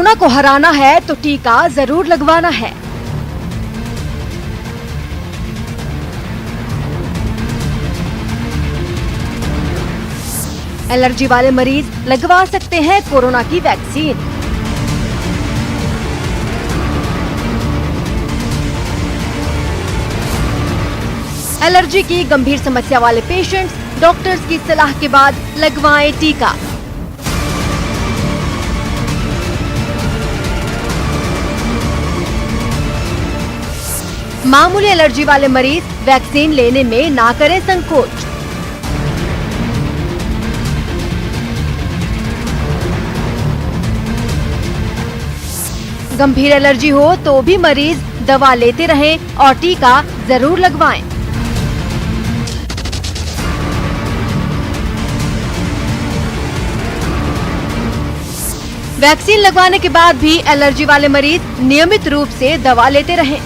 Corona को हराना है तो टीका जरूर लगवाना है। एलर्जी वाले मरीज लगवा सकते हैं कोरोना की वैक्सीन। एलर्जी की गंभीर समस्या वाले पेशेंट्स डॉक्टर्स की सलाह के बाद लगवाएं टीका। मामूली एलर्जी वाले मरीज वैक्सीन लेने में ना करें संकोच। गंभीर एलर्जी हो तो भी मरीज दवा लेते रहें और टीका जरूर लगवाएं। वैक्सीन लगवाने के बाद भी एलर्जी वाले मरीज नियमित रूप से दवा लेते रहें।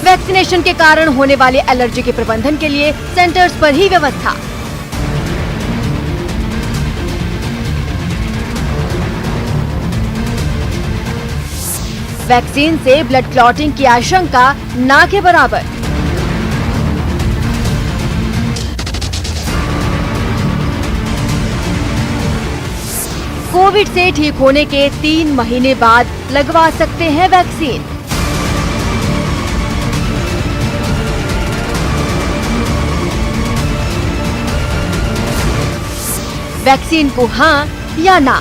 वैक्सीनेशन के कारण होने वाली एलर्जी के प्रबंधन के लिए सेंटर्स पर ही व्यवस्था। वैक्सीन से ब्लड क्लॉटिंग की आशंका ना के बराबर। कोविड से ठीक होने के 3 महीने बाद लगवा सकते हैं वैक्सीन। वैक्सीन को हाँ या ना।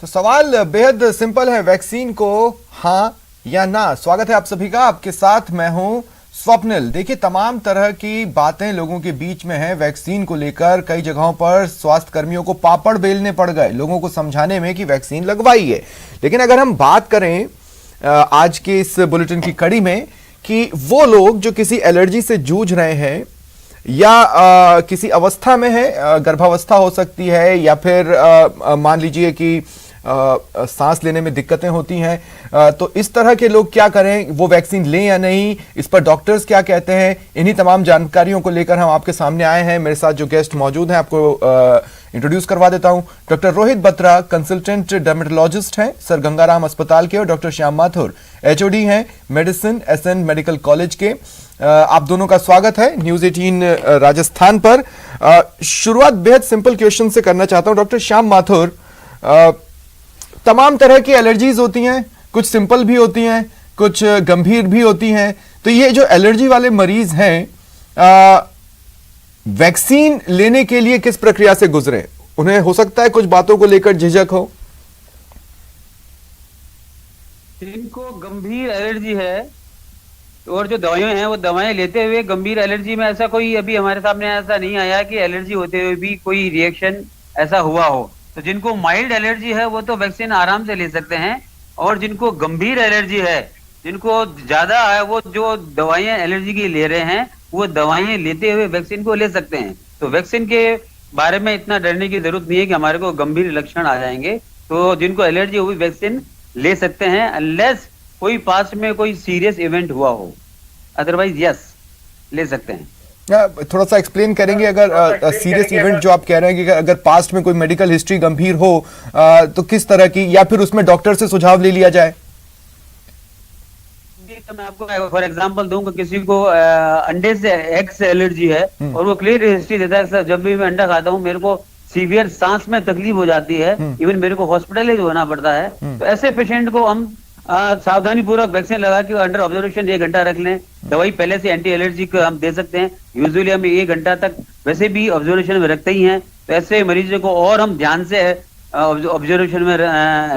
तो सवाल बेहद सिंपल है, वैक्सीन को हाँ या ना। स्वागत है आप सभी का, आपके साथ मैं हूं स्वप्निल। देखिए, तमाम तरह की बातें लोगों के बीच में हैं। वैक्सीन को लेकर कई जगहों पर स्वास्थ्य कर्मियों को पापड़ बेलने पड़ गए लोगों को समझाने में कि वैक्सीन लगवाई है। लेकिन अगर हम बात करें आज के इस बुलेटिन की कड़ी में कि वो लोग जो किसी एलर्जी से जूझ रहे हैं या किसी अवस्था में है, गर्भावस्था हो सकती है या फिर मान लीजिए कि सांस लेने में दिक्कतें होती हैं, तो इस तरह के लोग क्या करें, वो वैक्सीन लें या नहीं, इस पर डॉक्टर्स क्या कहते हैं, इन्हीं तमाम जानकारियों को लेकर हम आपके सामने आए हैं। मेरे साथ जो गेस्ट मौजूद हैं आपको इंट्रोड्यूस करवा देता हूं। Doctor Rohit Batra consultant dermatologist हैं सर गंगाराम अस्पताल के, और डॉक्टर श्याम माथुर एचओडी हैं मेडिसिन एसएन मेडिकल कॉलेज के। आप दोनों का स्वागत है न्यूज 18 राजस्थान पर। शुरुआत बेहद सिंपल क्वेश्चन से करना चाहता हूं। डॉक्टर श्याम माथुर, तमाम तरह की एलर्जीज होती हैं, कुछ सिंपल भी होती हैं, कुछ गंभीर भी होती हैं। तो ये जो एलर्जी वाले मरीज हैं, वैक्सीन लेने के लिए किस प्रक्रिया से गुजरे? उन्हें हो सकता है कुछ बातों को लेकर झिझक हो। जिनको गंभीर एलर्जी है और जो दवाइयां हैं वो दवाएं लेते हुए गंभीर एलर्जी में ऐसा कोई अभी हमारे सामने ऐसा नहीं आया कि एलर्जी होते हुए भी कोई रिएक्शन ऐसा हुआ हो। तो जिनको माइल्ड एलर्जी है वो तो वैक्सीन आराम से ले सकते हैं, और जिनको गंभीर एलर्जी है, जिनको ज्यादा है, वो जो दवाइयां एलर्जी की ले रहे हैं वो दवाइयां लेते हुए वैक्सीन को ले सकते हैं। तो वैक्सीन के बारे में इतना डरने की जरूरत नहीं है कि हमारे को गंभीर लक्षण आ जाएंगे। तो जिनको एलर्जी हुई वैक्सीन ले सकते हैं, अनलेस कोई पास में कोई सीरियस इवेंट हुआ हो, अदरवाइज यस ले सकते हैं। थोड़ा सा एक्सप्लेन करेंगे, अगर सीरियस इवेंट जो आप कह रहे हैं कि अगर पास्ट में कोई मेडिकल हिस्ट्री गंभीर हो तो किस तरह की, या फिर उसमें डॉक्टर से सुझाव ले लिया जाए? तो मैं आपको फॉर एग्जांपल दूंगा, किसी को अंडे से एग से एलर्जी है और वो क्लियर हिस्ट्री देता है, सर जब भी मैं अंडा खाता हूँ मेरे को सीवियर सांस में तकलीफ हो जाती है, इवन मेरे को हॉस्पिटलाइज होना पड़ता है। तो ऐसे पेशेंट को हम सावधानी पूर्वक वैक्सीन लगा के अंडर ऑब्जर्वेशन 1 घंटा रख लें। दवाई पहले से एंटी एलर्जी को हम दे सकते हैं। यूजुअली हम 1 घंटा तक वैसे भी ऑब्जर्वेशन में रखते ही हैं, तो ऐसे मरीजों को और हम ध्यान से ऑब्जर्वेशन में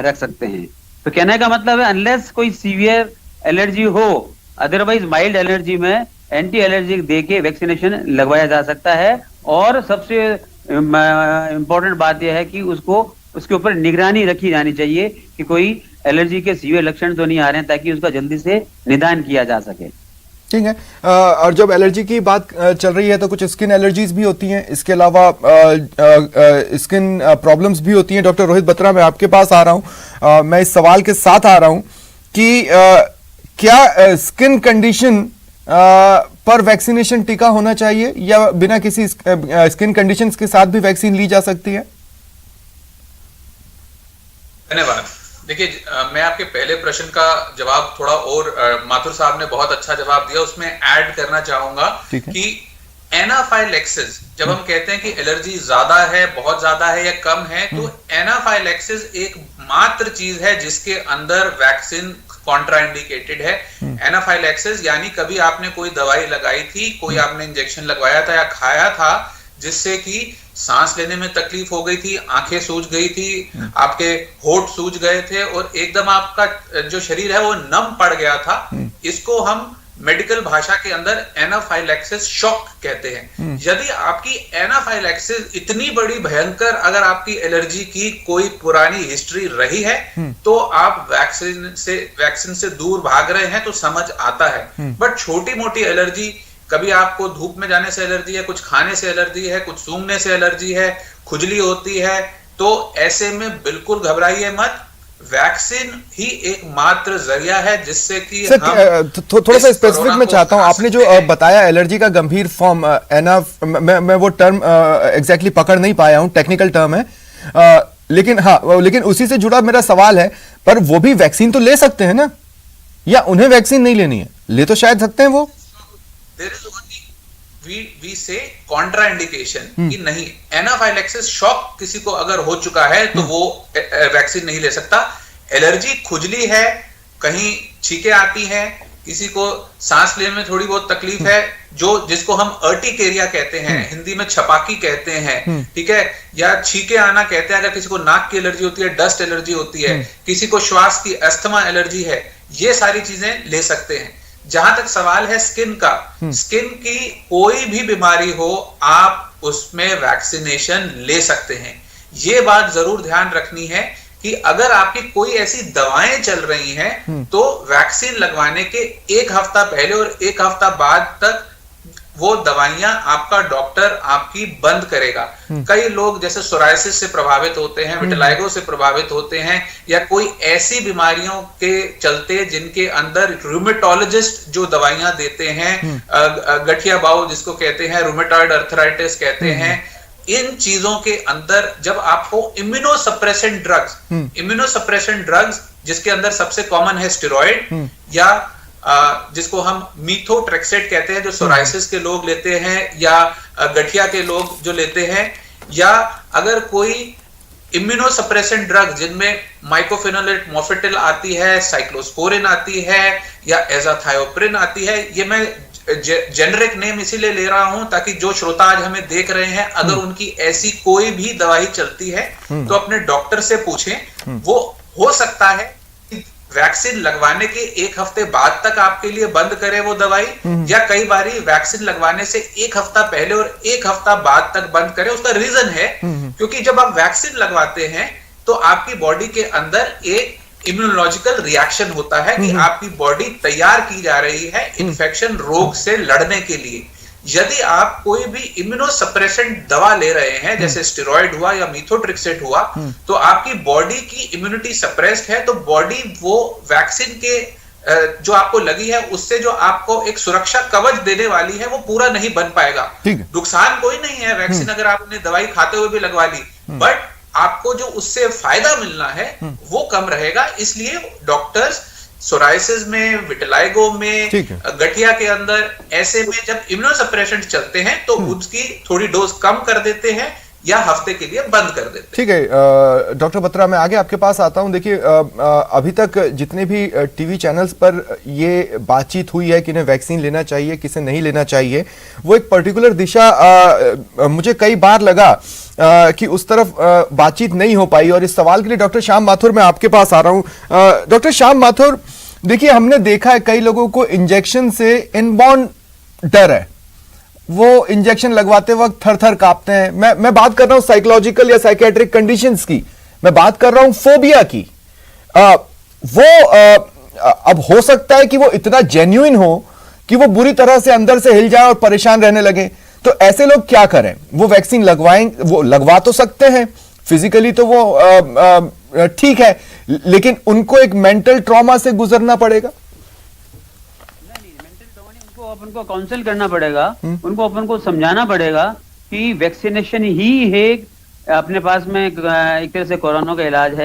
रख सकते हैं। तो कहने का मतलब है, अनलेस कोई सीवियर एलर्जी हो, अदरवाइज माइल्ड एलर्जी में एंटी एलर्जी दे के वैक्सीनेशन लगवाया जा सकता है। और सबसे इम्पोर्टेंट बात यह है कि उसके ऊपर निगरानी रखी जानी चाहिए कि कोई एलर्जी के सीवियर लक्षण तो नहीं आ रहे हैं, ताकि उसका जल्दी से निदान किया जा सके। ठीक है। और जब एलर्जी की बात चल रही है तो कुछ स्किन एलर्जीज भी होती हैं, इसके अलावा स्किन प्रॉब्लम्स भी होती हैं। डॉक्टर रोहित बत्रा, मैं आपके पास आ रहा हूं। मैं इस सवाल के साथ आ रहा हूं कि क्या स्किन कंडीशन पर वैक्सीनेशन टीका होना चाहिए या बिना किसी स्किन कंडीशंस के साथ भी वैक्सीन ली जा सकती है? धन्यवाद। देखिए, मैं आपके पहले प्रश्न का जवाब थोड़ा और माथुर साहब ने बहुत अच्छा जवाब दिया, उसमें ऐड करना चाहूंगा कि एनाफाइलैक्सिस, जब हम कहते हैं कि एलर्जी ज्यादा है, बहुत ज्यादा है या कम है, तो एनाफाइलैक्सिस एक मात्र चीज है जिसके अंदर वैक्सीन कॉन्ट्राइंडिकेटेड है। एनाफाइलैक्सिस यानी कभी आपने कोई दवाई लगाई थी, कोई आपने इंजेक्शन लगवाया था या खाया था जिससे कि सांस लेने में तकलीफ हो गई थी, आंखें सूज गई थी, आपके होंठ सूज गए थे और एकदम आपका जो शरीर है वो नम पड़ गया था, इसको हम मेडिकल भाषा के अंदर एनाफाइलैक्सिस शॉक कहते हैं। यदि आपकी एनाफाइलैक्सिस इतनी बड़ी भयंकर, अगर आपकी एलर्जी की कोई पुरानी हिस्ट्री रही है तो आप वैक्सीन से दूर भाग रहे हैं, तो समझ आता है। बट छोटी मोटी एलर्जी, कभी आपको धूप में जाने से एलर्जी है, कुछ खाने से एलर्जी है, कुछ सूंघने से एलर्जी है, खुजली होती है, तो ऐसे में बिल्कुल घबराइए मत। वैक्सीन ही एक मात्र जरिया है जिससे कि थोड़ा सा स्पेसिफिक में चाहता हूं, आपने जो बताया एलर्जी का गंभीर फॉर्म, मैं वो टर्म एग्जैक्टली पकड़ नहीं पाया हूं, टेक्निकल टर्म है, लेकिन उसी से जुड़ा मेरा सवाल है, पर वो भी वैक्सीन तो ले सकते हैं ना, या उन्हें वैक्सीन नहीं लेनी है? ले तो शायद सकते हैं वो। वी से कॉन्ट्राइंडिकेशन कि नहीं, एनाफाइलैक्सिस शॉक किसी को अगर हो चुका है तो वो वैक्सीन नहीं ले सकता। एलर्जी, खुजली है, कहीं छींकें आती हैं, किसी को सांस लेने में थोड़ी बहुत तकलीफ है, जिसको हम अर्टिकेरिया कहते हैं, हिंदी में छपाकी कहते हैं, ठीक है, या छींके आना कहते हैं, अगर किसी को नाक की एलर्जी होती है, डस्ट एलर्जी होती है, किसी को श्वास की अस्थमा एलर्जी है, ये सारी चीजें ले सकते हैं। जहां तक सवाल है स्किन का, स्किन की कोई भी बीमारी हो आप उसमें वैक्सीनेशन ले सकते हैं। ये बात जरूर ध्यान रखनी है कि अगर आपकी कोई ऐसी दवाएं चल रही हैं तो वैक्सीन लगवाने के एक हफ्ता पहले और एक हफ्ता बाद तक वो दवाइयां आपका डॉक्टर आपकी बंद करेगा। कई लोग जैसे सोरायसिस से प्रभावित होते हैं, विटिलाइगो से प्रभावित होते हैं, या कोई ऐसी बीमारियों के चलते जिनके अंदर रूमेटोलॉजिस्ट जो दवाइयां देते हैं, गठिया बाव जिसको कहते हैं, रूमेटॉइड अर्थराइटिस कहते हैं, इन चीजों के अंदर जब आपको इम्यूनोसप्रेसेंट ड्रग्स जिसके अंदर सबसे कॉमन है स्टेरॉइड, या जिसको हम मीथोट्रेक्सेट कहते हैं जो सोरायसिस के लोग लेते हैं, या गठिया के लोग जो लेते हैं, या अगर कोई इम्यूनोसप्रेसेंट ड्रग जिनमें माइकोफेनोलेट मोफेटिल आती है, साइक्लोस्पोरिन आती है, या एजाथायोप्रिन आती है, ये मैं जेनरिक नेम इसीलिए ले रहा हूं ताकि जो श्रोता आज हमें देख रहे हैं, अगर उनकी ऐसी कोई भी दवाई चलती है तो अपने डॉक्टर से पूछें। वो हो सकता है वैक्सीन लगवाने के एक हफ्ते बाद तक आपके लिए बंद करे वो दवाई, या कई बारी वैक्सीन लगवाने से एक हफ्ता पहले और एक हफ्ता बाद तक बंद करे। उसका रीजन है क्योंकि जब आप वैक्सीन लगवाते हैं तो आपकी बॉडी के अंदर एक इम्यूनोलॉजिकल रिएक्शन होता है कि आपकी बॉडी तैयार की जा रही है इन्फेक्शन रोग से लड़ने के लिए। यदि आप कोई भी इम्यूनोसप्रेसेंट दवा ले रहे हैं, जैसे स्टेरॉइड हुआ या मीथोट्रेक्सेट हुआ, तो आपकी बॉडी की इम्यूनिटी सप्रेस्ड है, तो बॉडी वो वैक्सीन के जो आपको लगी है उससे जो आपको एक सुरक्षा कवच देने वाली है वो पूरा नहीं बन पाएगा। नुकसान कोई नहीं है, वैक्सीन अगर आपने दवाई खाते हुए भी लगवा ली, बट आपको जो उससे फायदा मिलना है वो कम रहेगा। इसलिए डॉक्टर्स सोरायसिस में, विटिलाइगो में, गठिया के अंदर, ऐसे में जब इम्यूनोसप्रेसेंट चलते हैं तो उसकी थोड़ी डोज कम कर देते हैं या हफ्ते के लिए बंद कर देते हैं। ठीक है डॉक्टर बत्रा, मैं आगे आपके पास आता हूं। देखिए अभी तक जितने भी टीवी चैनल्स पर ये बातचीत हुई है कि इन्हें वैक्सीन लेना चाहिए, किसे नहीं लेना चाहिए, वो एक पर्टिकुलर दिशा मुझे कई बार लगा कि उस तरफ बातचीत नहीं हो पाई। और इस सवाल के लिए डॉक्टर श्याम माथुर मैं आपके पास आ रहा हूं। डॉक्टर श्याम माथुर, देखिए हमने देखा है कई लोगों को इंजेक्शन से इनबॉर्न डर है, वो इंजेक्शन लगवाते वक्त थर थर कांपते हैं। मैं बात कर रहा हूं साइकोलॉजिकल या साइकेट्रिक कंडीशंस की, मैं बात कर रहा हूं फोबिया की। अब हो सकता है कि वो इतना जेन्युइन हो कि वो बुरी तरह से अंदर से हिल जाए और परेशान रहने लगे, तो ऐसे लोग क्या करें? वो वैक्सीन वो लगवा तो सकते हैं, फिजिकली तो वो ठीक है, लेकिन उनको एक मेंटल ट्रॉमा से गुजरना पड़ेगा। को अपन को काउंसिल करना पड़ेगा, उनको अपन को समझाना पड़ेगा कि वैक्सीनेशन ही है अपने पास में एक तरह से कोरोना का इलाज है।